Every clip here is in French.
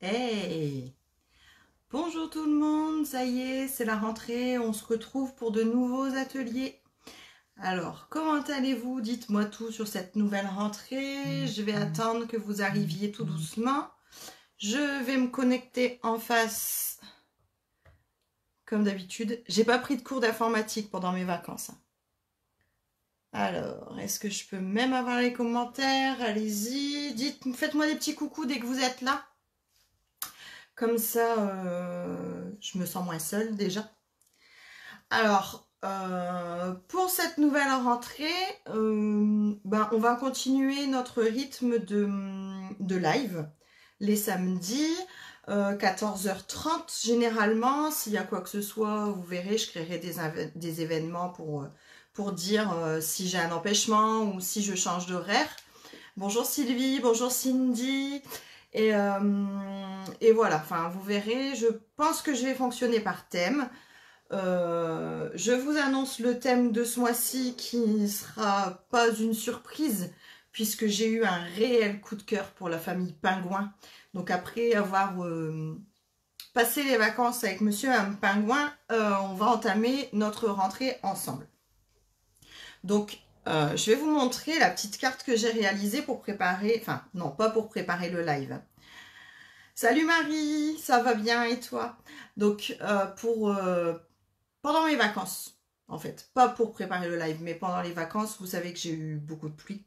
Hey! Bonjour tout le monde, ça y est, c'est la rentrée, on se retrouve pour de nouveaux ateliers. Alors, comment allez-vous? Dites-moi tout sur cette nouvelle rentrée. Je vais attendre que vous arriviez tout doucement. Je vais me connecter en face, comme d'habitude. J'ai pas pris de cours d'informatique pendant mes vacances. Alors, est-ce que je peux même avoir les commentaires? Allez-y, faites-moi des petits coucous dès que vous êtes là. Comme ça, je me sens moins seule déjà. Alors, pour cette nouvelle rentrée, on va continuer notre rythme de live les samedis, 14h30 généralement. S'il y a quoi que ce soit, vous verrez, je créerai des événements pour dire si j'ai un empêchement ou si je change d'horaire. Bonjour Sylvie, bonjour Cindy. Et voilà, enfin vous verrez, je pense que je vais fonctionner par thème. Je vous annonce le thème de ce mois-ci qui ne sera pas une surprise puisque j'ai eu un réel coup de cœur pour la famille Pingouin. Donc après avoir passé les vacances avec monsieur et Mme Pingouin, on va entamer notre rentrée ensemble. Donc je vais vous montrer la petite carte que j'ai réalisée pour préparer, enfin non pas pour préparer le live. Salut Marie, ça va bien et toi? Donc pendant mes vacances, en fait, pas pour préparer le live, mais pendant les vacances, vous savez que j'ai eu beaucoup de pluie.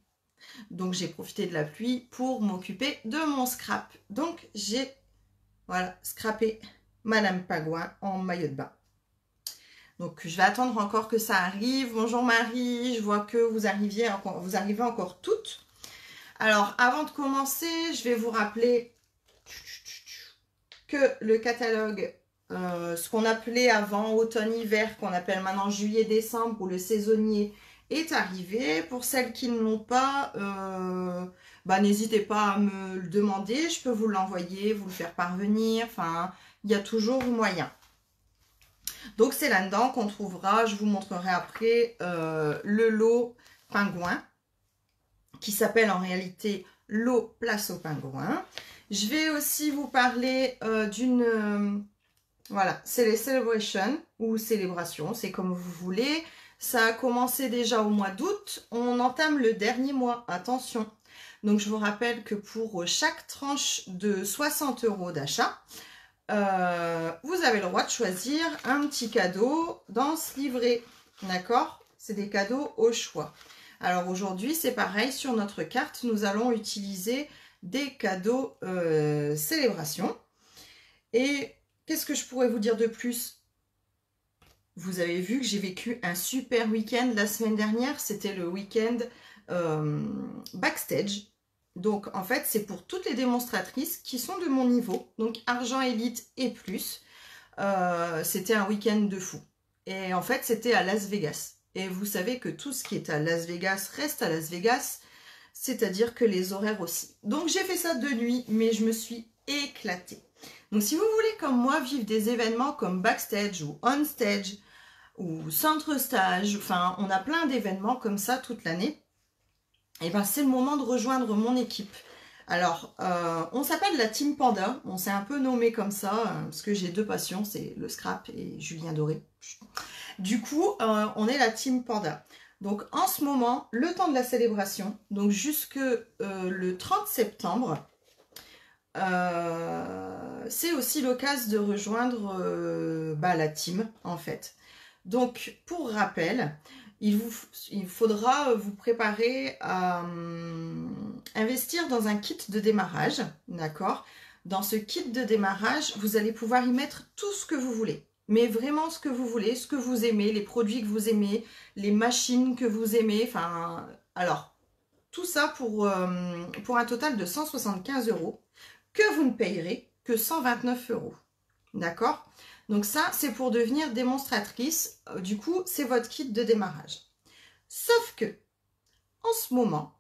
Donc j'ai profité de la pluie pour m'occuper de mon scrap. Donc j'ai, voilà, scrappé Madame Pingouin en maillot de bain. Donc je vais attendre encore que ça arrive. Bonjour Marie, je vois que vous arrivez encore toutes. Alors avant de commencer, je vais vous rappeler que le catalogue, ce qu'on appelait avant automne-hiver, qu'on appelle maintenant juillet-décembre, ou le saisonnier, est arrivé. Pour celles qui ne l'ont pas, n'hésitez pas à me le demander. Je peux vous l'envoyer, vous le faire parvenir. Enfin, il y a toujours moyen. Donc, c'est là-dedans qu'on trouvera, je vous montrerai après, le lot pingouin, qui s'appelle en réalité lot place au pingouin. Je vais aussi vous parler d'une... voilà, c'est les celebrations ou célébrations, c'est comme vous voulez. Ça a commencé déjà au mois d'août. On entame le dernier mois, attention. Donc, je vous rappelle que pour chaque tranche de 60 € d'achat, vous avez le droit de choisir un petit cadeau dans ce livret. D'accord? C'est des cadeaux au choix. Alors, aujourd'hui, c'est pareil. Sur notre carte, nous allons utiliser des cadeaux célébration. Et qu'est-ce que je pourrais vous dire de plus? Vous avez vu que j'ai vécu un super week-end la semaine dernière. C'était le week-end backstage. Donc, en fait, c'est pour toutes les démonstratrices qui sont de mon niveau. Donc, argent élite et plus. C'était un week-end de fou. Et en fait, c'était à Las Vegas. Et vous savez que tout ce qui est à Las Vegas reste à Las Vegas. C'est-à-dire que les horaires aussi. Donc, j'ai fait ça de nuit, mais je me suis éclatée. Donc, si vous voulez, comme moi, vivre des événements comme backstage ou on stage ou centre stage, enfin, on a plein d'événements comme ça toute l'année, et bien, c'est le moment de rejoindre mon équipe. Alors, on s'appelle la Team Panda. On s'est un peu nommé comme ça, parce que j'ai deux passions, c'est le scrap et Julien Doré. Du coup, on est la Team Panda. Donc, en ce moment, le temps de la célébration, donc jusque le 30 septembre, c'est aussi l'occasion de rejoindre la team, en fait. Donc, pour rappel, il faudra vous préparer à investir dans un kit de démarrage, d'accord? Dans ce kit de démarrage, vous allez pouvoir y mettre tout ce que vous voulez. Mais vraiment ce que vous voulez, ce que vous aimez, les produits que vous aimez, les machines que vous aimez, enfin... Alors, tout ça pour un total de 175 € que vous ne payerez que 129 €. D'accord? Donc ça, c'est pour devenir démonstratrice. Du coup, c'est votre kit de démarrage. Sauf que, en ce moment,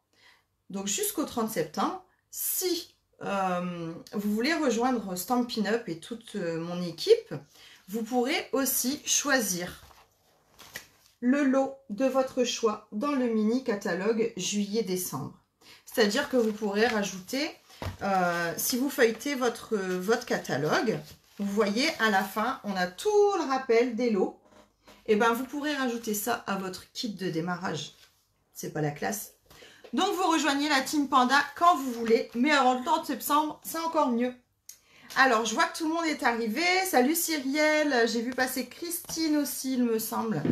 donc jusqu'au 30 septembre, si vous voulez rejoindre Stampin' Up et toute mon équipe, vous pourrez aussi choisir le lot de votre choix dans le mini catalogue juillet-décembre. C'est-à-dire que vous pourrez rajouter si vous feuilletez votre catalogue, vous voyez, à la fin, on a tout le rappel des lots. Et ben, vous pourrez rajouter ça à votre kit de démarrage. C'est pas la classe. Donc, vous rejoignez la Team Panda quand vous voulez. Mais avant le 30 septembre, c'est encore mieux. Alors, je vois que tout le monde est arrivé. Salut Cyrielle. J'ai vu passer Christine aussi, il me semble.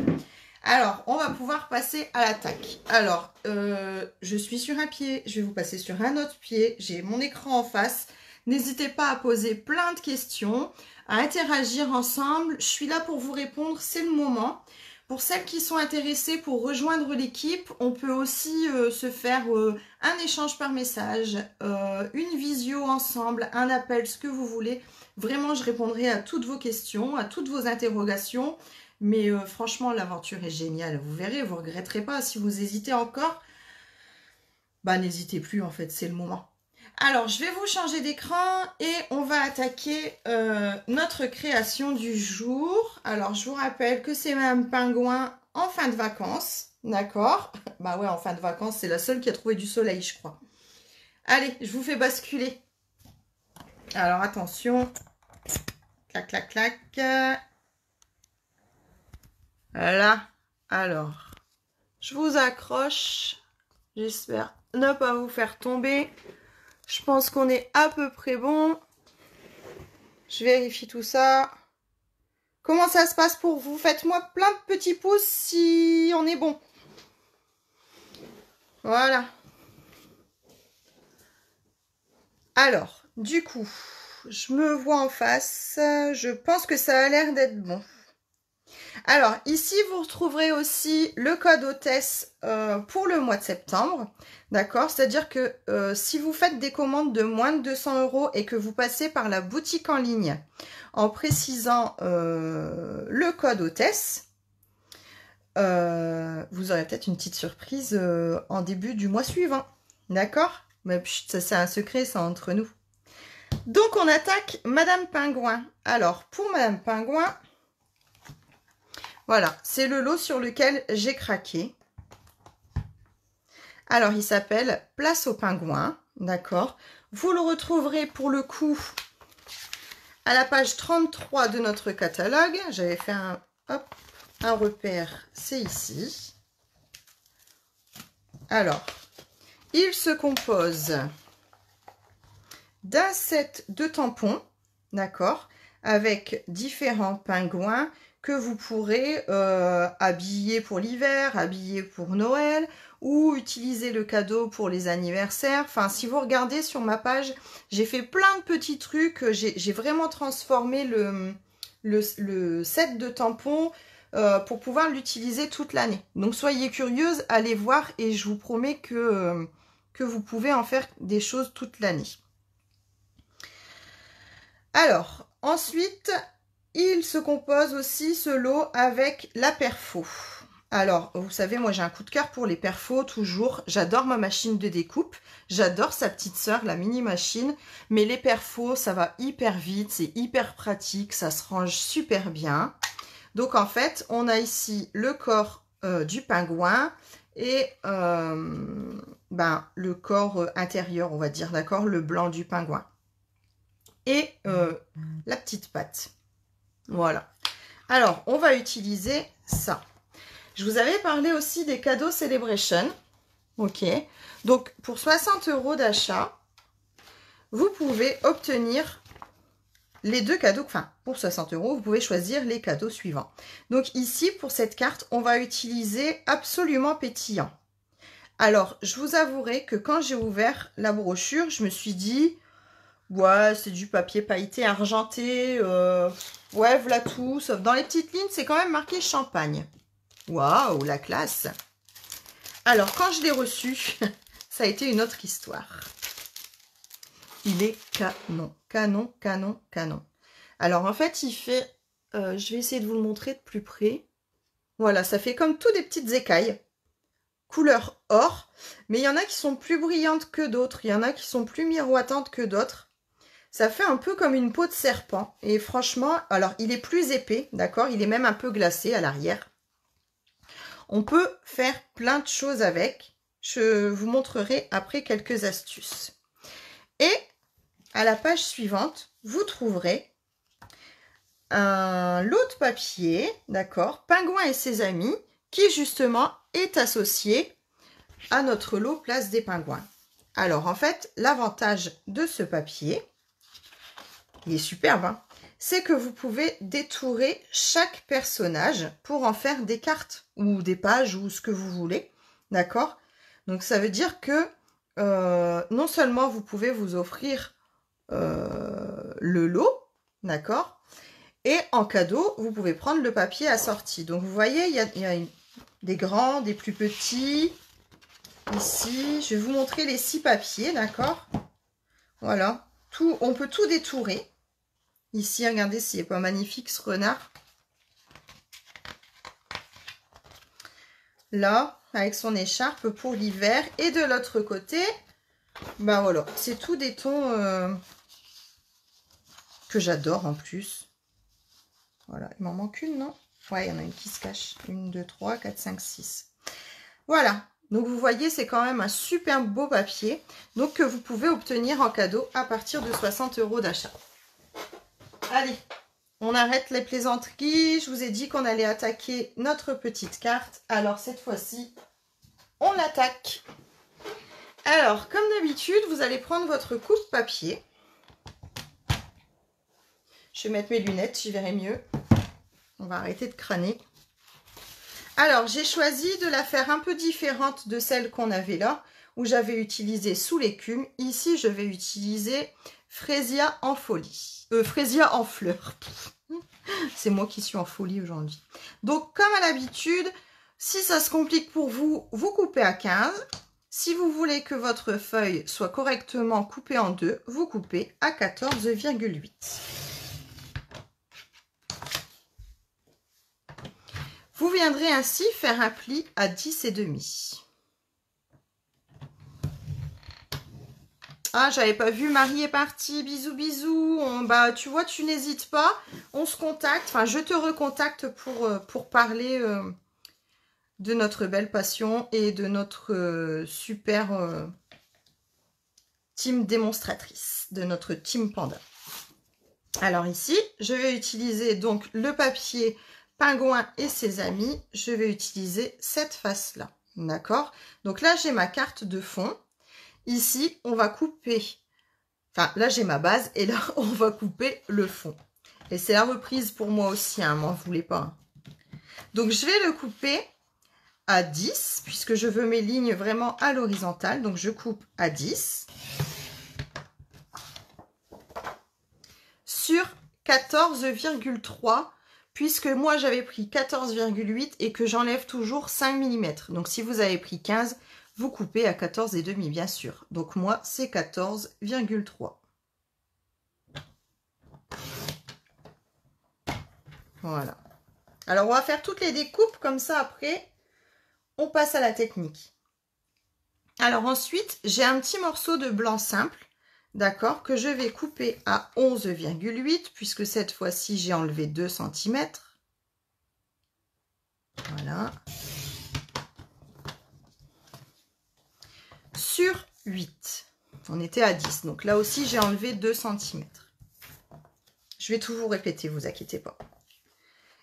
Alors, on va pouvoir passer à l'attaque. Alors, je suis sur un pied. Je vais vous passer sur un autre pied. J'ai mon écran en face. N'hésitez pas à poser plein de questions, à interagir ensemble. Je suis là pour vous répondre, c'est le moment. Pour celles qui sont intéressées pour rejoindre l'équipe, on peut aussi se faire un échange par message, une visio ensemble, un appel, ce que vous voulez. Vraiment, je répondrai à toutes vos questions, à toutes vos interrogations. Mais franchement, l'aventure est géniale. Vous verrez, vous ne regretterez pas. Si vous hésitez encore, bah n'hésitez plus en fait, c'est le moment. Alors, je vais vous changer d'écran et on va attaquer notre création du jour. Alors, je vous rappelle que c'est Madame Pingouin en fin de vacances, d'accord? Bah ouais, en fin de vacances, c'est la seule qui a trouvé du soleil, je crois. Allez, je vous fais basculer. Alors, attention. Clac, clac, clac. Voilà. Alors, je vous accroche. J'espère ne pas vous faire tomber. Je pense qu'on est à peu près bon. Je vérifie tout ça. Comment ça se passe pour vous? Faites-moi plein de petits pouces si on est bon. Voilà. Alors, du coup, je me vois en face. Je pense que ça a l'air d'être bon. Alors, ici, vous retrouverez aussi le code hôtesse pour le mois de septembre. D'accord? C'est-à-dire que si vous faites des commandes de moins de 200 € et que vous passez par la boutique en ligne en précisant le code hôtesse, vous aurez peut-être une petite surprise en début du mois suivant. D'accord? Mais ça, c'est un secret, ça, entre nous. Donc, on attaque Madame Pingouin. Alors, pour Madame Pingouin... Voilà, c'est le lot sur lequel j'ai craqué. Alors, il s'appelle Place aux Pingouins, d'accord? Vous le retrouverez pour le coup à la page 33 de notre catalogue. J'avais fait un repère, c'est ici. Alors, il se compose d'un set de tampons, d'accord? Avec différents pingouins que vous pourrez habiller pour l'hiver, habiller pour Noël ou utiliser le cadeau pour les anniversaires. Enfin, si vous regardez sur ma page, j'ai fait plein de petits trucs. J'ai vraiment transformé le set de tampons pour pouvoir l'utiliser toute l'année. Donc, soyez curieuse, allez voir et je vous promets que vous pouvez en faire des choses toute l'année. Alors, ensuite... il se compose aussi ce lot avec la perfo. Alors, vous savez, moi j'ai un coup de cœur pour les perfos, toujours. J'adore ma machine de découpe. J'adore sa petite sœur, la mini machine. Mais les perfos, ça va hyper vite, c'est hyper pratique, ça se range super bien. Donc en fait, on a ici le corps du pingouin et le corps intérieur, on va dire, d'accord, le blanc du pingouin. Et la petite patte. Voilà. Alors, on va utiliser ça. Je vous avais parlé aussi des cadeaux Celebration. Ok. Donc, pour 60 € d'achat, vous pouvez obtenir les deux cadeaux. Enfin, pour 60 €, vous pouvez choisir les cadeaux suivants. Donc, ici, pour cette carte, on va utiliser Absolument Pétillant. Alors, je vous avouerai que quand j'ai ouvert la brochure, je me suis dit... ouais, c'est du papier pailleté argenté. Ouais, voilà tout. Sauf dans les petites lignes, c'est quand même marqué champagne. Waouh, la classe. Alors, quand je l'ai reçu, ça a été une autre histoire. Il est canon. Canon, canon, canon. Alors, en fait, il fait... je vais essayer de vous le montrer de plus près. Voilà, ça fait comme tout des petites écailles. Couleur or. Mais il y en a qui sont plus brillantes que d'autres. Il y en a qui sont plus miroitantes que d'autres. Ça fait un peu comme une peau de serpent. Et franchement, alors il est plus épais, d'accord? Il est même un peu glacé à l'arrière. On peut faire plein de choses avec. Je vous montrerai après quelques astuces. Et à la page suivante, vous trouverez un lot de papier, d'accord, Pingouin et ses amis, qui justement est associé à notre lot Place des Pingouins. Alors en fait, l'avantage de ce papier, il est superbe, hein, c'est que vous pouvez détourer chaque personnage pour en faire des cartes ou des pages ou ce que vous voulez, d'accord? Donc ça veut dire que non seulement vous pouvez vous offrir le lot, d'accord? Et en cadeau, vous pouvez prendre le papier assorti. Donc vous voyez, il y a des grands, des plus petits. Ici, je vais vous montrer les 6 papiers, d'accord? Voilà, on peut tout détourer. Ici, regardez s'il n'est pas magnifique ce renard. Là, avec son écharpe pour l'hiver. Et de l'autre côté, ben voilà, c'est tout des tons que j'adore en plus. Voilà, il m'en manque une, non? Ouais, il y en a une qui se cache. 1, 2, 3, 4, 5, 6. Voilà, donc vous voyez, c'est quand même un super beau papier. Donc que vous pouvez obtenir en cadeau à partir de 60 € d'achat. Allez, on arrête les plaisanteries. Je vous ai dit qu'on allait attaquer notre petite carte. Alors cette fois-ci, on l'attaque. Alors, comme d'habitude, vous allez prendre votre coupe papier. Je vais mettre mes lunettes, j'y verrai mieux. On va arrêter de crâner. Alors, j'ai choisi de la faire un peu différente de celle qu'on avait là, où j'avais utilisé sous l'écume. Ici, je vais utiliser Frésia en folie. Frésia en fleurs. C'est moi qui suis en folie aujourd'hui. Donc, comme à l'habitude, si ça se complique pour vous, vous coupez à 15. Si vous voulez que votre feuille soit correctement coupée en deux, vous coupez à 14,8. Vous viendrez ainsi faire un pli à 10,5. Ah, j'avais pas vu, Marie est partie, bisous, bisous. Bah, tu vois, tu n'hésites pas, on se contacte, enfin, je te recontacte pour parler de notre belle passion et de notre super team démonstratrice, de notre team panda. Alors ici, je vais utiliser donc le papier Pingouin et ses amis. Je vais utiliser cette face-là, d'accord? Donc là, j'ai ma carte de fond. Ici, on va couper, enfin là, j'ai ma base et là, on va couper le fond. Et c'est la reprise pour moi aussi, hein, m'en voulez pas. Donc, je vais le couper à 10, puisque je veux mes lignes vraiment à l'horizontale. Donc, je coupe à 10 sur 14,3, puisque moi, j'avais pris 14,8 et que j'enlève toujours 5 mm. Donc, si vous avez pris 15, vous coupez à 14,5, bien sûr. Donc, moi, c'est 14,3. Voilà. Alors, on va faire toutes les découpes, comme ça, après, on passe à la technique. Alors, ensuite, j'ai un petit morceau de blanc simple, d'accord, que je vais couper à 11,8, puisque cette fois-ci, j'ai enlevé 2 cm. Voilà. Sur 8. On était à 10, donc là aussi, j'ai enlevé 2 cm. Je vais tout vous répéter, vous inquiétez pas.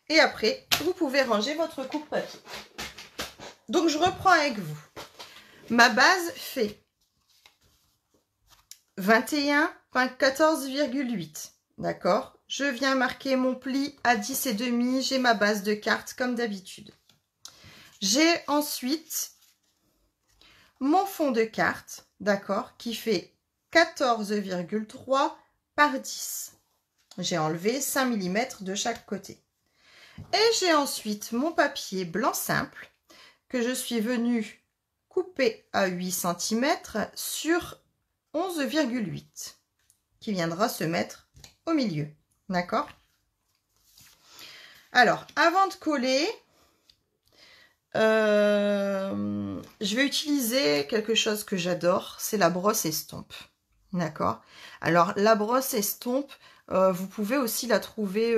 Et après, vous pouvez ranger votre coupe papier. Donc, je reprends avec vous. Ma base fait 21 par 14,8. D'accord? Je viens marquer mon pli à 10,5. J'ai ma base de carte comme d'habitude. J'ai ensuite mon fond de carte, d'accord, qui fait 14,3 par 10. J'ai enlevé 5 mm de chaque côté. Et j'ai ensuite mon papier blanc simple que je suis venue couper à 8 cm sur 11,8 qui viendra se mettre au milieu. D'accord? Alors, avant de coller, je vais utiliser quelque chose que j'adore, c'est la brosse estompe. D'accord? Alors, la brosse estompe, vous pouvez aussi la trouver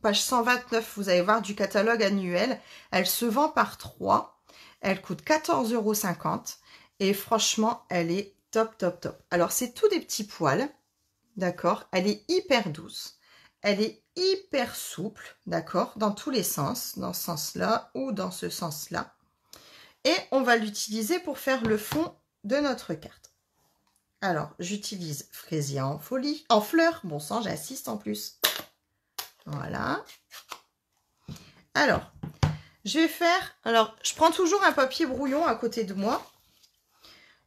page 129, vous allez voir, du catalogue annuel. Elle se vend par 3. Elle coûte 14,50 € et franchement, elle est top, top, top. Alors, c'est tout des petits poils, d'accord? Elle est hyper douce. Elle est hyper souple, d'accord? Dans tous les sens, dans ce sens-là ou dans ce sens-là. Et on va l'utiliser pour faire le fond de notre carte. Alors, j'utilise fraisier en folie, en fleurs. Bon sang, j'insiste en plus. Voilà. Alors, je vais faire... Alors, je prends toujours un papier brouillon à côté de moi.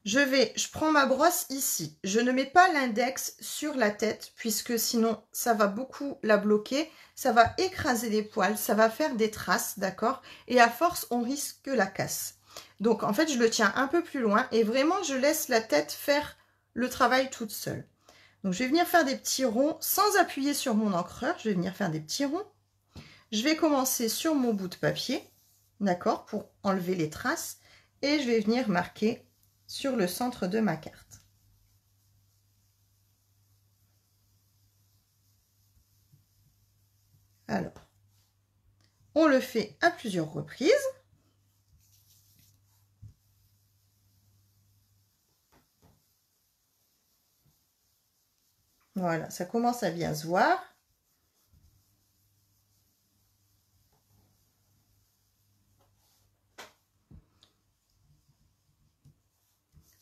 Je prends ma brosse ici. Je ne mets pas l'index sur la tête puisque sinon, ça va beaucoup la bloquer. Ça va écraser les poils, ça va faire des traces, d'accord? Et à force, on risque la casse. Donc, en fait, je le tiens un peu plus loin et vraiment, je laisse la tête faire le travail toute seule. Donc, je vais venir faire des petits ronds sans appuyer sur mon encreur. Je vais venir faire des petits ronds. Je vais commencer sur mon bout de papier, d'accord, pour enlever les traces. Et je vais venir marquer sur le centre de ma carte. Alors, on le fait à plusieurs reprises. Voilà, ça commence à bien se voir.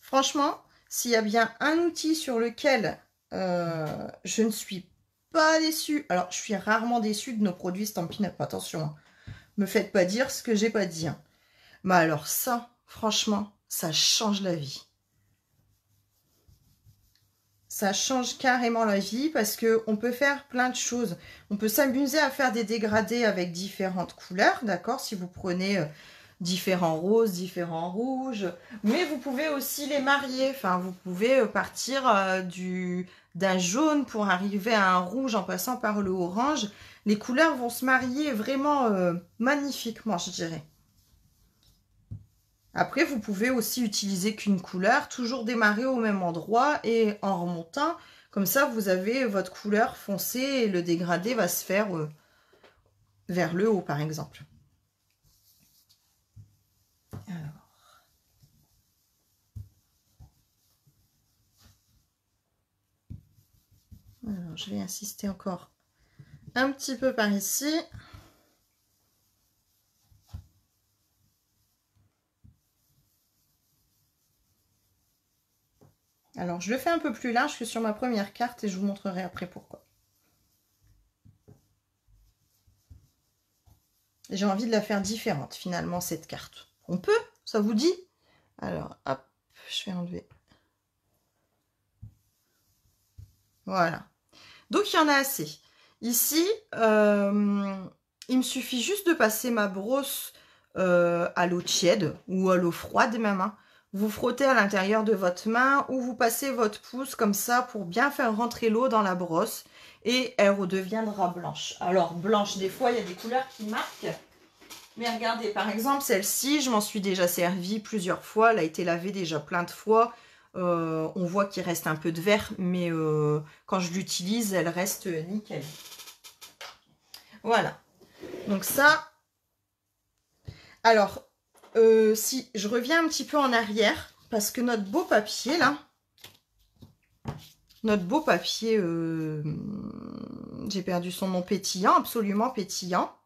Franchement, s'il y a bien un outil sur lequel je ne suis pas déçue, alors je suis rarement déçue de nos produits Stampin' Up, attention, hein. Me faites pas dire ce que j'ai pas dit, hein. Mais alors ça, franchement, ça change la vie. Ça change carrément la vie parce qu'on peut faire plein de choses. On peut s'amuser à faire des dégradés avec différentes couleurs, d'accord? Si vous prenez différents roses, différents rouges. Mais vous pouvez aussi les marier. Enfin, vous pouvez partir d'un jaune pour arriver à un rouge en passant par le orange. Les couleurs vont se marier vraiment magnifiquement, je dirais. Après, vous pouvez aussi utiliser qu'une couleur, toujours démarrer au même endroit et en remontant. Comme ça, vous avez votre couleur foncée et le dégradé va se faire vers le haut, par exemple. Alors, je vais insister encore un petit peu par ici. Alors, je le fais un peu plus large que sur ma première carte et je vous montrerai après pourquoi. J'ai envie de la faire différente, finalement, cette carte. On peut? Ça vous dit? Alors, hop, je vais enlever. Voilà. Donc, il y en a assez. Ici, il me suffit juste de passer ma brosse à l'eau tiède ou à l'eau froide même, hein. Vous frottez à l'intérieur de votre main ou vous passez votre pouce comme ça pour bien faire rentrer l'eau dans la brosse et elle redeviendra blanche. Alors blanche, des fois il y a des couleurs qui marquent, mais regardez par exemple celle-ci, je m'en suis déjà servi plusieurs fois, elle a été lavée déjà plein de fois. On voit qu'il reste un peu de vert, mais quand je l'utilise, elle reste nickel. Voilà, donc ça. Alors, si je reviens un petit peu en arrière, parce que notre beau papier, là, notre beau papier, j'ai perdu son nom, pétillant, absolument pétillant,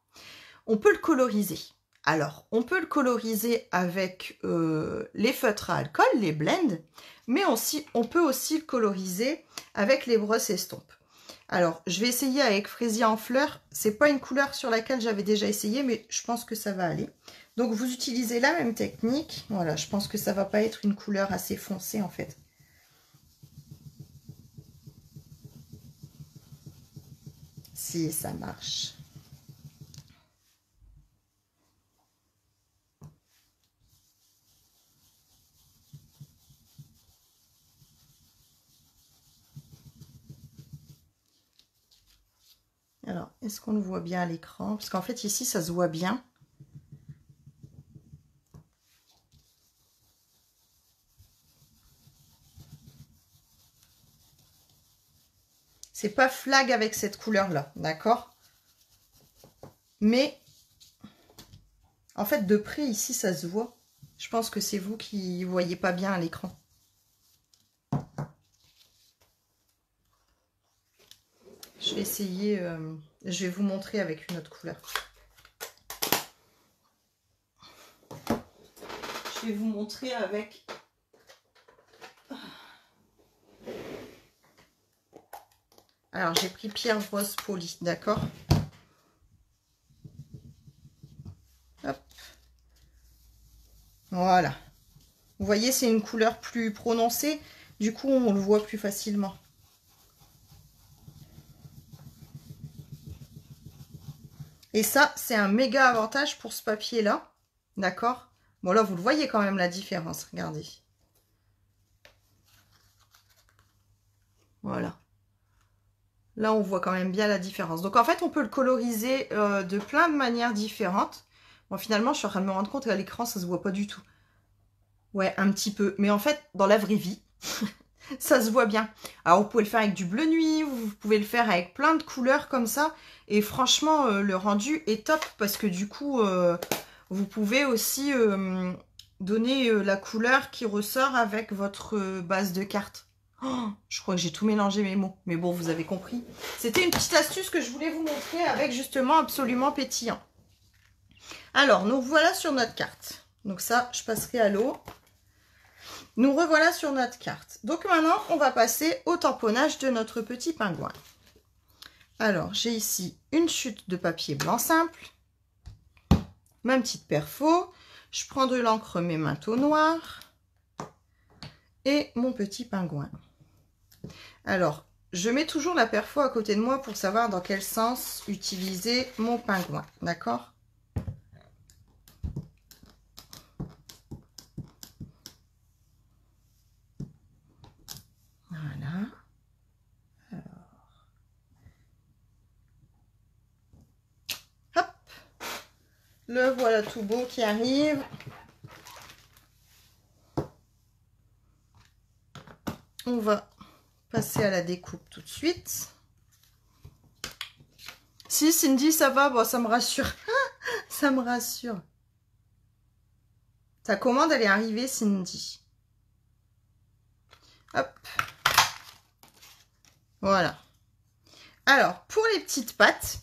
on peut le coloriser. Alors, on peut le coloriser avec les feutres à alcool, les blends, mais on peut aussi le coloriser avec les brosses estompes. Alors, je vais essayer avec fraisier en fleurs. C'est pas une couleur sur laquelle j'avais déjà essayé, mais je pense que ça va aller. Donc, vous utilisez la même technique. Voilà, je pense que ça va pas être une couleur assez foncée, en fait. Si, ça marche. Alors, est-ce qu'on le voit bien à l'écran? Parce qu'en fait, ici, ça se voit bien. C'est pas flag avec cette couleur-là, d'accord? Mais, en fait, de près, ici, ça se voit. Je pense que c'est vous qui voyez pas bien à l'écran. je vais essayer, je vais vous montrer avec une autre couleur. Je vais vous montrer avec... Alors, j'ai pris Pierre Rose Poli, d'accord? Hop. Voilà. Vous voyez, c'est une couleur plus prononcée. Du coup, on le voit plus facilement. Et ça, c'est un méga avantage pour ce papier-là. D'accord? Bon, là, vous le voyez quand même la différence. Regardez. Voilà. Là, on voit quand même bien la différence. Donc, en fait, on peut le coloriser de plein de manières différentes. Bon, finalement, je suis en train de me rendre compte qu'à l'écran, ça se voit pas du tout. Ouais, un petit peu. Mais en fait, dans la vraie vie, ça se voit bien. Alors, vous pouvez le faire avec du bleu nuit, vous pouvez le faire avec plein de couleurs comme ça. Et franchement, le rendu est top parce que du coup, vous pouvez aussi donner la couleur qui ressort avec votre base de cartes. Oh, je crois que j'ai tout mélangé mes mots. Mais bon, vous avez compris. C'était une petite astuce que je voulais vous montrer avec justement Absolument Pétillant. Alors, nous voilà sur notre carte. Donc ça, je passerai à l'eau. Nous revoilà sur notre carte. Donc maintenant, on va passer au tamponnage de notre petit pingouin. Alors, j'ai ici une chute de papier blanc simple, ma petite perfo, je prends de l'encre mes manteaux noirs et mon petit pingouin. Alors, je mets toujours la perfo à côté de moi pour savoir dans quel sens utiliser mon pingouin, d'accord ? Voilà. Hop, le voilà tout beau qui arrive. On va passer à la découpe tout de suite. Si Cindy, ça va, bon, ça me rassure. Ça me rassure. Ta commande, elle est arrivée, Cindy. Hop. Voilà. Alors, pour les petites pattes,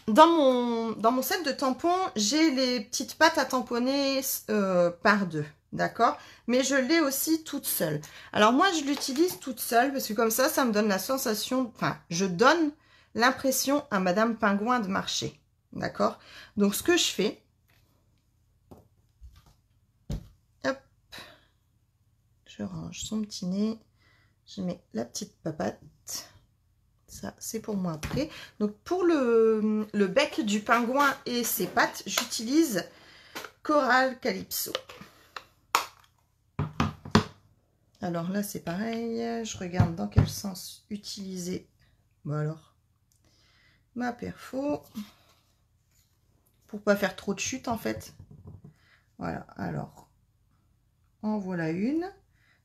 dans mon set de tampons, j'ai les petites pattes à tamponner par deux. D'accord? Mais je l'ai aussi toute seule. Alors, moi, je l'utilise toute seule parce que comme ça me donne la sensation... Enfin, je donne l'impression à Madame Pingouin de marcher. D'accord? Donc, ce que je fais... Hop. Je range son petit nez. Je mets la petite papate. Ça, c'est pour moi après. Donc, pour le bec du pingouin et ses pattes, j'utilise Coral Calypso. Alors là, c'est pareil. Je regarde dans quel sens utiliser. Bon alors, ma perfo. Pour pas faire trop de chute, en fait. Voilà. Alors, en voilà une.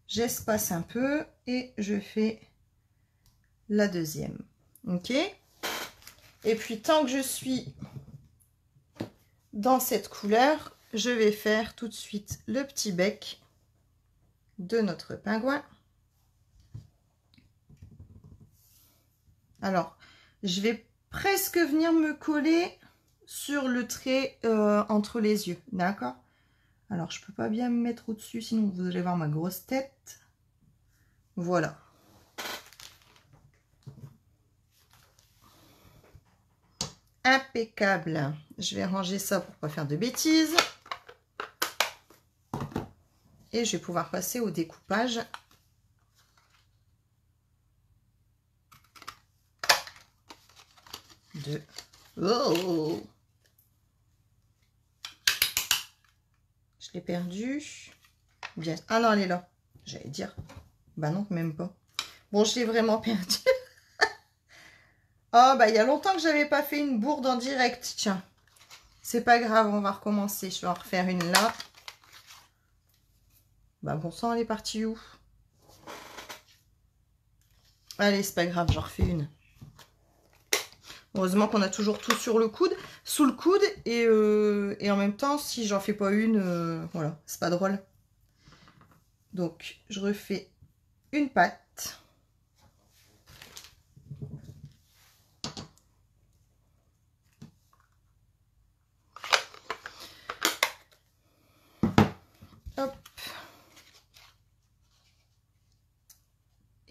J'espace un peu et je fais la deuxième. Ok? Et puis, tant que je suis dans cette couleur, je vais faire tout de suite le petit bec de notre pingouin. Alors, je vais presque venir me coller sur le trait entre les yeux, d'accord? Alors, je peux pas bien me mettre au-dessus, sinon vous allez voir ma grosse tête. Voilà. Impeccable. Je vais ranger ça pour pas faire de bêtises. Et je vais pouvoir passer au découpage. Oh, je l'ai perdu. Bien. Ah non, elle est là. J'allais dire. Bah non, même pas. Bon, je l'ai vraiment perdu. Oh, bah il y a longtemps que j'avais pas fait une bourde en direct. Tiens. C'est pas grave, on va recommencer. Je vais en refaire une là. Bah bon sang, elle est partie où? Allez, c'est pas grave, j'en refais une. Heureusement qu'on a toujours tout sur le coude, sous le coude. Et en même temps, si j'en fais pas une, voilà, c'est pas drôle. Donc, je refais une patte.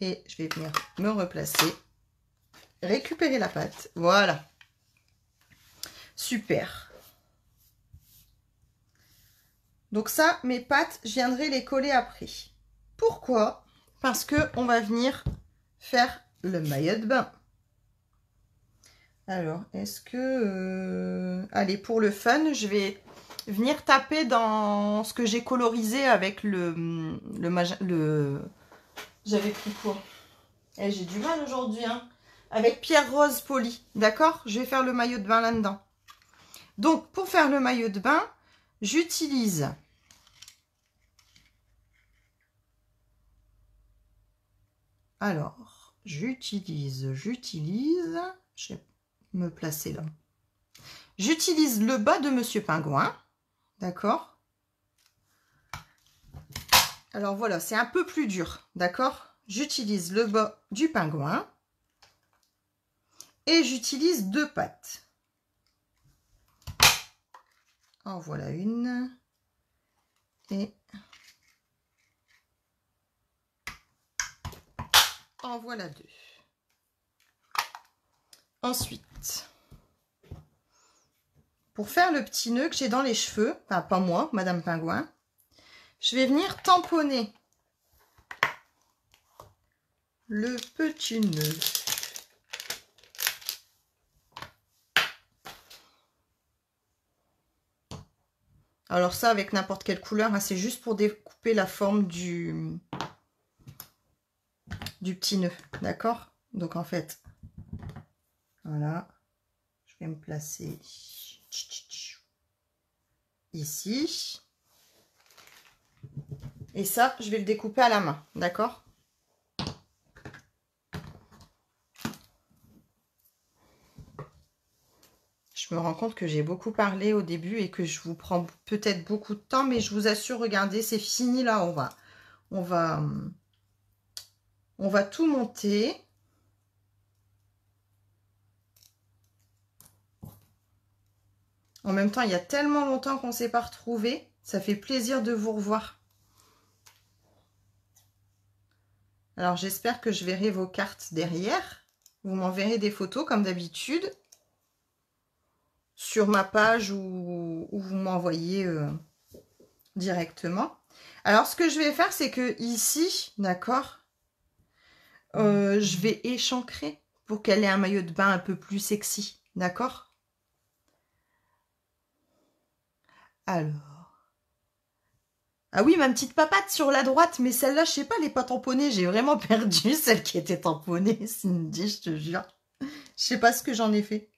Et je vais venir me replacer. Récupérer la pâte. Voilà. Super. Donc ça, mes pâtes, je viendrai les coller après. Pourquoi? Parce que on va venir faire le maillot de bain. Alors, est-ce que... allez, pour le fun, je vais venir taper dans ce que j'ai colorisé avec le J'avais pris quoi? Eh, j'ai du mal aujourd'hui, hein. Avec pierre rose polie, d'accord? Je vais faire le maillot de bain là-dedans. Donc, pour faire le maillot de bain, j'utilise... Alors, j'utilise... Je vais me placer là. J'utilise le bas de Monsieur Pingouin, d'accord? Alors voilà, c'est un peu plus dur, d'accord? J'utilise le bas du pingouin et j'utilise 2 pattes. En voilà une et en voilà 2. Ensuite, pour faire le petit nœud que j'ai dans les cheveux, enfin pas moi, Madame Pingouin, je vais venir tamponner le petit nœud. Alors ça, avec n'importe quelle couleur, hein, c'est juste pour découper la forme du petit nœud, d'accord? Donc en fait, voilà, je vais me placer ici. Et ça, je vais le découper à la main, d'accord? Je me rends compte que j'ai beaucoup parlé au début et que je vous prends peut-être beaucoup de temps, mais je vous assure, regardez, c'est fini là, on va tout monter. En même temps, il y a tellement longtemps qu'on ne s'est pas retrouvés, ça fait plaisir de vous revoir. Alors, j'espère que je verrai vos cartes derrière. Vous m'enverrez des photos comme d'habitude sur ma page ou vous m'envoyez directement. Alors, ce que je vais faire, c'est que ici, d'accord, je vais échancrer pour qu'elle ait un maillot de bain un peu plus sexy, d'accord? Alors... Ah oui, ma petite papate sur la droite, mais celle-là, je sais pas, elle n'est pas tamponnée. J'ai vraiment perdu celle qui était tamponnée, Cindy, je te jure. Je sais pas ce que j'en ai fait.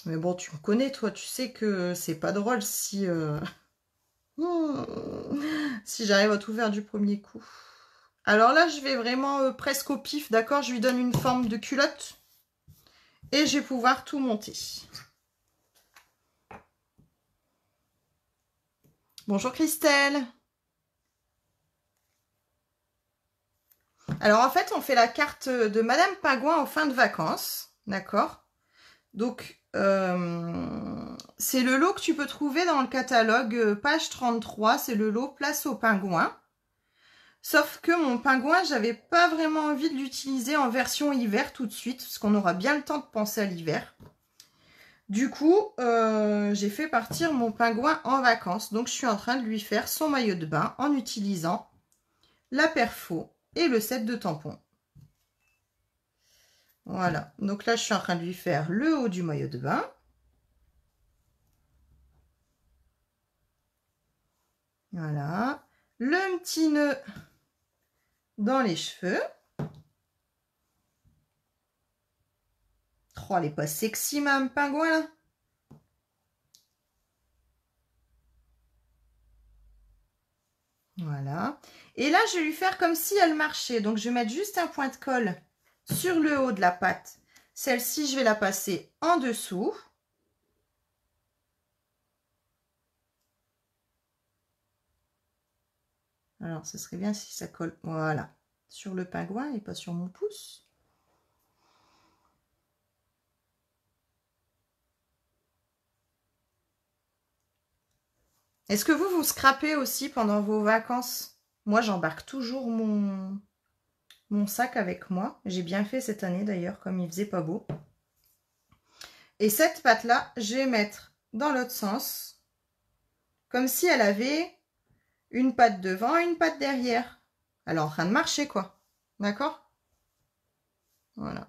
Mais bon, tu me connais, toi, tu sais que c'est pas drôle si... si j'arrive à tout faire du premier coup. Alors là, je vais vraiment presque au pif, d'accord? Je lui donne une forme de culotte. Et je vais pouvoir tout monter. Bonjour Christelle. Alors en fait, on fait la carte de Madame Pingouin en fin de vacances, d'accord? Donc, c'est le lot que tu peux trouver dans le catalogue, page 33, c'est le lot Place au Pingouin. Sauf que mon pingouin, j'avais pas vraiment envie de l'utiliser en version hiver tout de suite, parce qu'on aura bien le temps de penser à l'hiver. Du coup, j'ai fait partir mon pingouin en vacances. Donc, je suis en train de lui faire son maillot de bain en utilisant la perfo et le set de tampons. Voilà. Donc là, je suis en train de lui faire le haut du maillot de bain. Voilà. Le petit nœud dans les cheveux. Oh, elle est pas sexy, ma pingouin, là. Voilà. Et là, je vais lui faire comme si elle marchait. Donc, je vais mettre juste un point de colle sur le haut de la patte. Celle-ci, je vais la passer en dessous. Alors, ce serait bien si ça colle, voilà, sur le pingouin et pas sur mon pouce. Est-ce que vous scrapez aussi pendant vos vacances? Moi, j'embarque toujours mon mon sac avec moi. J'ai bien fait cette année d'ailleurs, comme il faisait pas beau. Et cette patte-là, je vais mettre dans l'autre sens, comme si elle avait une patte devant et une patte derrière. Elle est en train de marcher, quoi. D'accord? Voilà.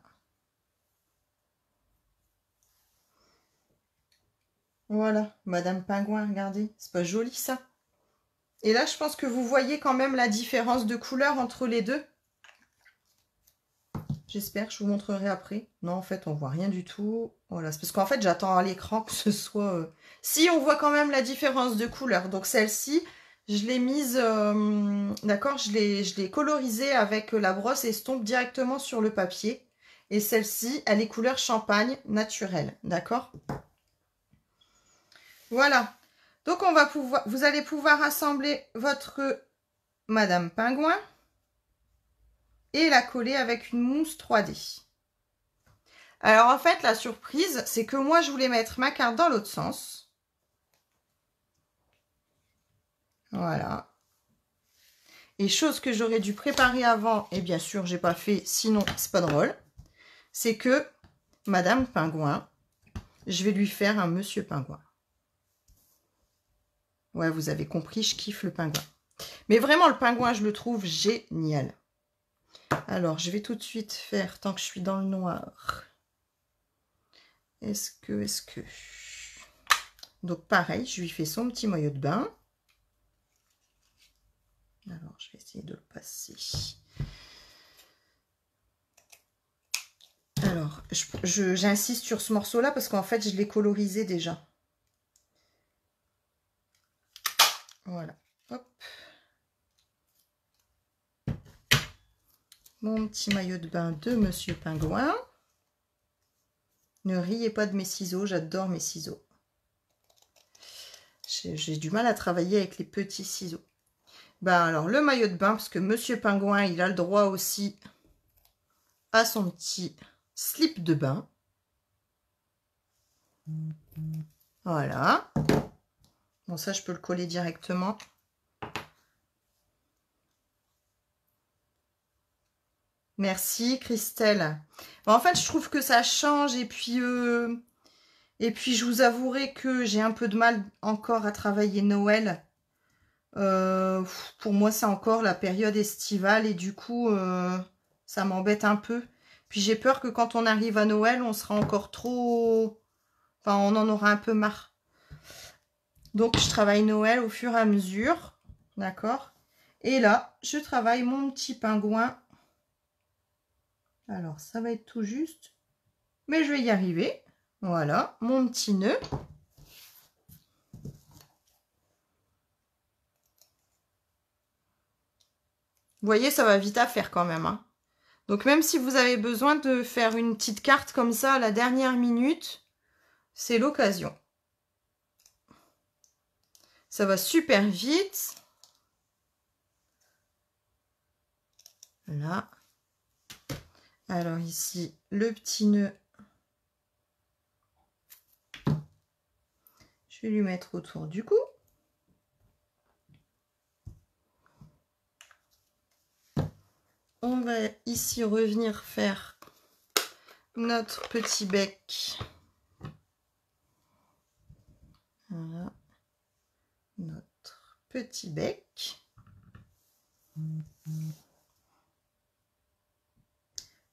Voilà, Madame Pingouin, regardez. C'est pas joli, ça? Et là, je pense que vous voyez quand même la différence de couleur entre les deux. J'espère, je vous montrerai après. Non, en fait, on voit rien du tout. Voilà, c'est parce qu'en fait, j'attends à l'écran que ce soit... Si, on voit quand même la différence de couleur. Donc, celle-ci, je l'ai mise... D'accord, je l'ai colorisée avec la brosse estompe directement sur le papier. Et celle-ci, elle est couleur champagne naturelle. D'accord? Voilà. Donc, on va pouvoir... Vous allez pouvoir assembler votre Madame Pingouin et la coller avec une mousse 3D. Alors en fait, la surprise, c'est que moi, je voulais mettre ma carte dans l'autre sens. Voilà. Et chose que j'aurais dû préparer avant, et bien sûr, j'ai pas fait, sinon, c'est pas drôle, c'est que Madame Pingouin, je vais lui faire un Monsieur Pingouin. Ouais, vous avez compris, je kiffe le pingouin. Mais vraiment, le pingouin, je le trouve génial. Alors, je vais tout de suite faire, tant que je suis dans le noir. Est-ce que... Donc, pareil, je lui fais son petit maillot de bain. Alors, je vais essayer de le passer. Alors, j'insiste sur ce morceau-là parce qu'en fait, je l'ai colorisé déjà. Voilà. Hop. Mon petit maillot de bain de Monsieur Pingouin. Ne riez pas de mes ciseaux, j'adore mes ciseaux. J'ai du mal à travailler avec les petits ciseaux. Ben alors, le maillot de bain, parce que Monsieur Pingouin, il a le droit aussi à son petit slip de bain. Voilà. Bon, ça, je peux le coller directement. Merci, Christelle. Bon, en fait, je trouve que ça change et puis je vous avouerai que j'ai un peu de mal encore à travailler Noël. Pour moi, c'est encore la période estivale et du coup, ça m'embête un peu. Puis j'ai peur que quand on arrive à Noël, on sera encore trop... Enfin, on en aura un peu marre. Donc, je travaille Noël au fur et à mesure. D'accord? Et là, je travaille mon petit pingouin. Alors, ça va être tout juste. Mais je vais y arriver. Voilà, mon petit nœud. Vous voyez, ça va vite à faire quand même. Hein. Donc, même si vous avez besoin de faire une petite carte comme ça à la dernière minute, c'est l'occasion. Ça va super vite. Là. Alors ici, le petit nœud. Je vais lui mettre autour du cou. On va ici revenir faire notre petit bec. Voilà. Notre petit bec.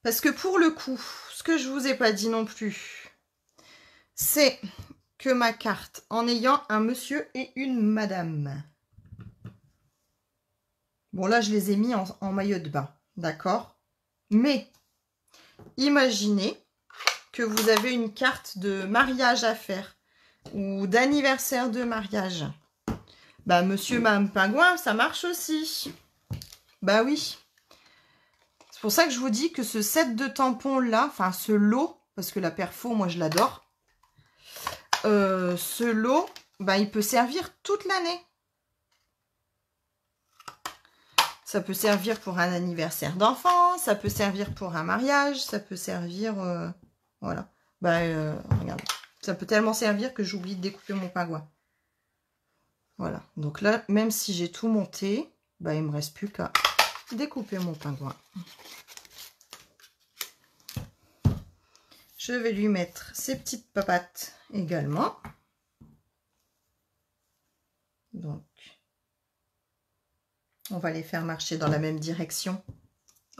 Parce que pour le coup, ce que je vous ai pas dit non plus, c'est que ma carte, en ayant un monsieur et une madame. Bon, là, je les ai mis en maillot de bain, d'accord? Mais, imaginez que vous avez une carte de mariage à faire ou d'anniversaire de mariage. Bah, monsieur, madame Pingouin, ça marche aussi. Bah oui. C'est pour ça que je vous dis que ce set de tampons là, enfin ce lot, parce que la perfo, moi je l'adore. Ce lot, bah, il peut servir toute l'année. Ça peut servir pour un anniversaire d'enfant, ça peut servir pour un mariage, ça peut servir... voilà. Bah, regarde. Ça peut tellement servir que j'oublie de découper mon pingouin. Voilà. Donc là, même si j'ai tout monté, bah, il me reste plus qu'à découper mon pingouin. Je vais lui mettre ses petites papates également. Donc, on va les faire marcher dans la même direction.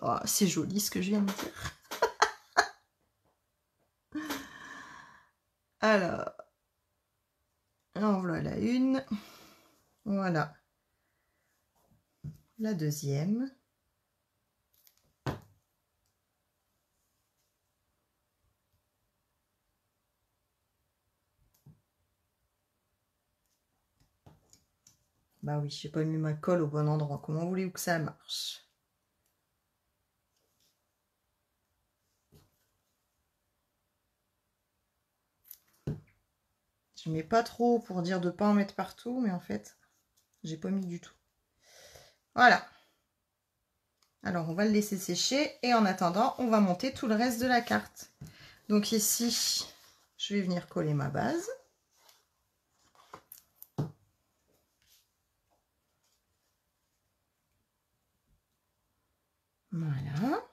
Oh, c'est joli ce que je viens de dire. Alors, en voilà une. Voilà la deuxième. Bah oui, j'ai pas mis ma colle au bon endroit. Comment voulez-vous que ça marche? Je mets pas trop pour dire de pas en mettre partout, mais en fait, j'ai pas mis du tout. Voilà. Alors, on va le laisser sécher et en attendant, on va monter tout le reste de la carte. Donc ici, je vais venir coller ma base. Voilà.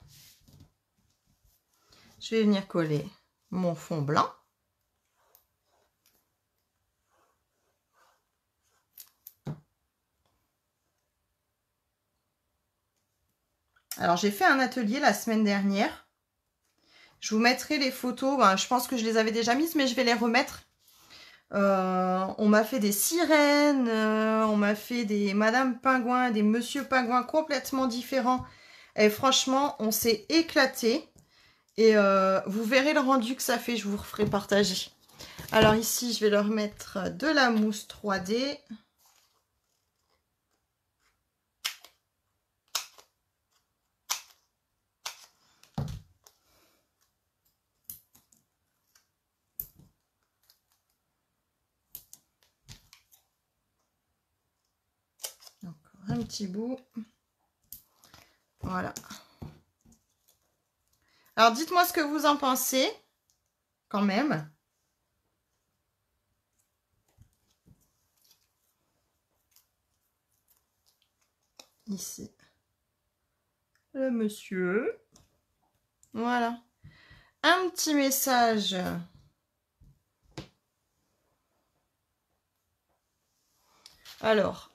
Je vais venir coller mon fond blanc. Alors, j'ai fait un atelier la semaine dernière. Je vous mettrai les photos. Ben, je pense que je les avais déjà mises, mais je vais les remettre. On m'a fait des sirènes, on m'a fait des Madame Pingouin, des Monsieur Pingouin complètement différents. Et franchement, on s'est éclaté. Et vous verrez le rendu que ça fait, je vous referai partager. Alors ici, je vais leur mettre de la mousse 3D. Encore un petit bout. Voilà. Alors dites-moi ce que vous en pensez, quand même. Ici, le monsieur. Voilà. Un petit message. Alors,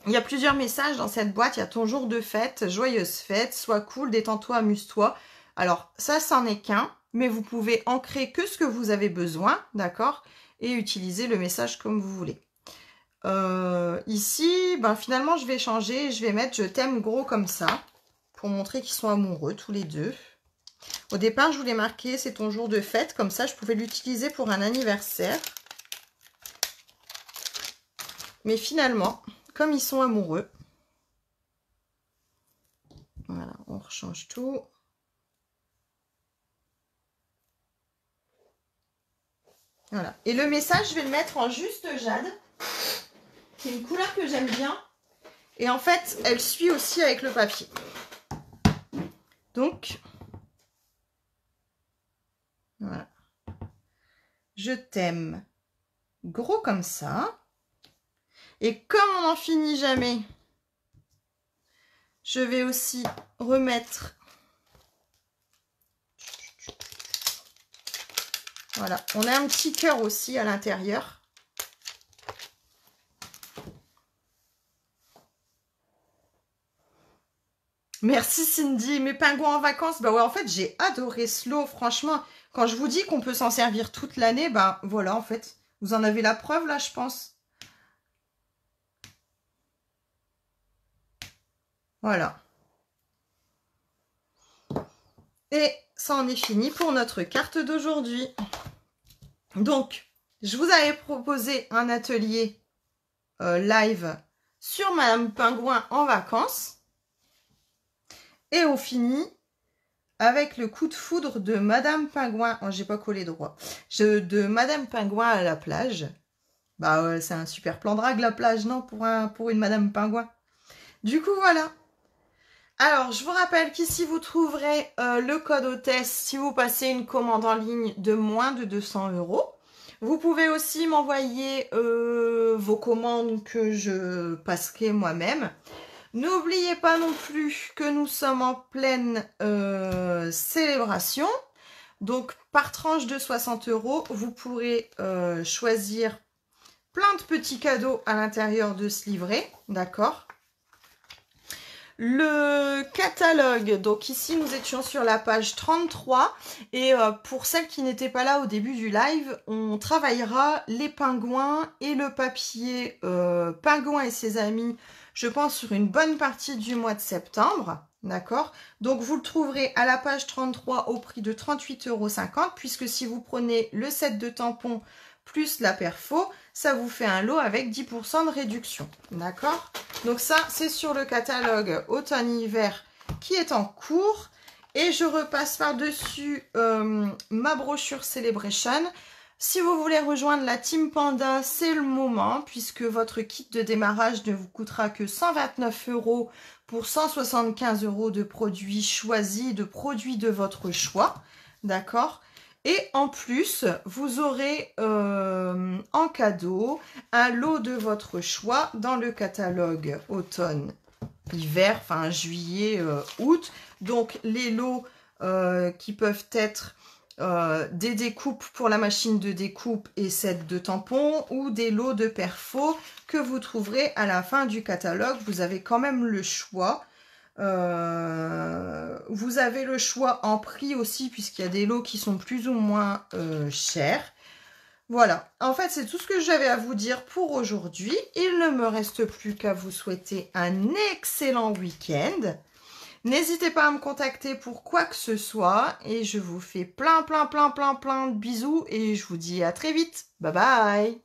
il y a plusieurs messages dans cette boîte. Il y a ton jour de fête, joyeuse fête, sois cool, détends-toi, amuse-toi. Alors, ça, c'en est qu'un, mais vous pouvez ancrer que ce que vous avez besoin, d'accord? Et utiliser le message comme vous voulez. Ici, ben, finalement, je vais changer. Je vais mettre « Je t'aime gros » comme ça, pour montrer qu'ils sont amoureux, tous les deux. Au départ, je voulais marquer « C'est ton jour de fête », comme ça, je pouvais l'utiliser pour un anniversaire. Mais finalement, comme ils sont amoureux, voilà, on rechange tout. Voilà. Et le message, je vais le mettre en juste jade. C'est une couleur que j'aime bien. Et en fait, elle suit aussi avec le papier. Donc, voilà. Je t'aime gros comme ça. Et comme on n'en finit jamais, je vais aussi remettre... Voilà, on a un petit cœur aussi à l'intérieur. Merci Cindy, mes pingouins en vacances. Bah ouais, en fait, j'ai adoré Slow. Franchement, quand je vous dis qu'on peut s'en servir toute l'année, bah voilà, en fait, vous en avez la preuve là, je pense. Voilà. Et ça en est fini pour notre carte d'aujourd'hui. Donc, je vous avais proposé un atelier live sur Madame Pingouin en vacances. Et on finit avec le coup de foudre de Madame Pingouin. Oh, j'ai pas collé droit. De Madame Pingouin à la plage. Bah ouais, c'est un super plan drague la plage, non, pour une Madame Pingouin. Du coup, voilà. Alors, je vous rappelle qu'ici, vous trouverez le code hôtesse si vous passez une commande en ligne de moins de 200 €. Vous pouvez aussi m'envoyer vos commandes que je passerai moi-même. N'oubliez pas non plus que nous sommes en pleine célébration. Donc, par tranche de 60 €, vous pourrez choisir plein de petits cadeaux à l'intérieur de ce livret, d'accord? Le catalogue, donc ici nous étions sur la page 33 et pour celles qui n'étaient pas là au début du live, on travaillera les pingouins et le papier Pingouin et ses amis, je pense sur une bonne partie du mois de septembre, d'accord? Donc vous le trouverez à la page 33 au prix de 38,50 € puisque si vous prenez le set de tampons plus la perfo, ça vous fait un lot avec 10% de réduction, d'accord? Donc ça, c'est sur le catalogue automne-hiver qui est en cours. Et je repasse par-dessus ma brochure Celebration. Si vous voulez rejoindre la Team Panda, c'est le moment, puisque votre kit de démarrage ne vous coûtera que 129 € pour 175 € de produits choisis, de produits de votre choix, d'accord? Et en plus, vous aurez en cadeau un lot de votre choix dans le catalogue automne-hiver, enfin juillet, août. Donc les lots qui peuvent être des découpes pour la machine de découpe et set de tampons ou des lots de perfo que vous trouverez à la fin du catalogue. Vous avez quand même le choix. Vous avez le choix en prix aussi puisqu'il y a des lots qui sont plus ou moins chers. Voilà, en fait c'est tout ce que j'avais à vous dire pour aujourd'hui. Il ne me reste plus qu'à vous souhaiter un excellent week-end. N'hésitez pas à me contacter pour quoi que ce soit et je vous fais plein de bisous et je vous dis à très vite. Bye bye.